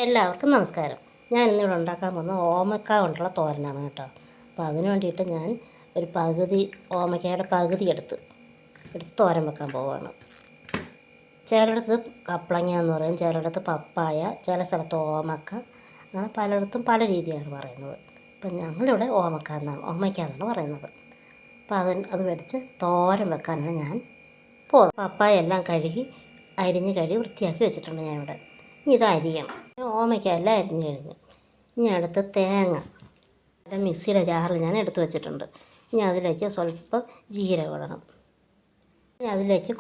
എല്ലാവർക്കും നമസ്കാരം. ഞാൻ ഇന്നിവിടെ ഉണ്ടാക്കാൻ പോകുന്ന ഓമക്ക കൊണ്ടുള്ള തോരനാണ് കേട്ടോ. അപ്പോൾ അതിന് വേണ്ടിയിട്ട് ഞാൻ ഒരു പകുതി ഓമക്കയുടെ പകുതി എടുത്ത് തോരൻ വെക്കാൻ പോവുകയാണ്. ചിലയിടത്ത് കപ്പളങ്ങ എന്ന് പറയും, ചിലയിടത്ത് പപ്പായ, ചില സ്ഥലത്ത് ഓമക്ക, അങ്ങനെ പലയിടത്തും പല രീതിയാണ് പറയുന്നത്. അപ്പം ഞങ്ങളിവിടെ ഓമക്ക എന്നാണ് പറയുന്നത്. അപ്പോൾ അത് മേടിച്ച് തോരൻ വെക്കാനാണ് ഞാൻ പോകുന്നത്. പപ്പായ എല്ലാം അരിഞ്ഞ് വൃത്തിയാക്കി വെച്ചിട്ടുണ്ട് ഞാനിവിടെ. ഇത് അരിയണം. ഓമയ്ക്കല്ല അരിഞ്ഞ് കഴിഞ്ഞു. ഇനി അടുത്ത് തേങ്ങ മിക്സിയുടെ ജാറിൽ ഞാൻ എടുത്ത് വെച്ചിട്ടുണ്ട്. ഇനി അതിലേക്ക് സ്വല്പം ജീരകം ഇടണം. ഇനി അതിലേക്ക്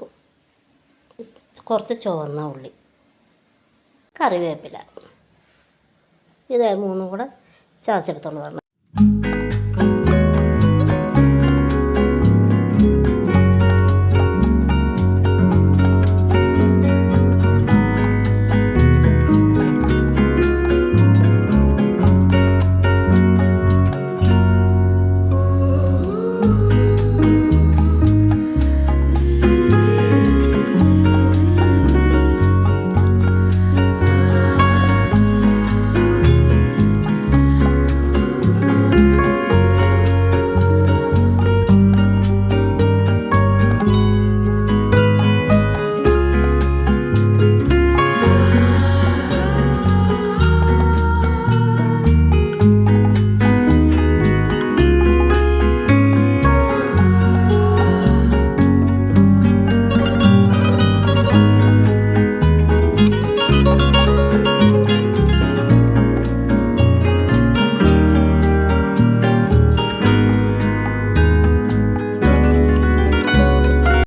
കുറച്ച് ചുവന്ന ഉള്ളി, കറിവേപ്പില, ഇത് മൂന്നും കൂടെ ചതച്ചെടുത്തോണ്ട് വരണം.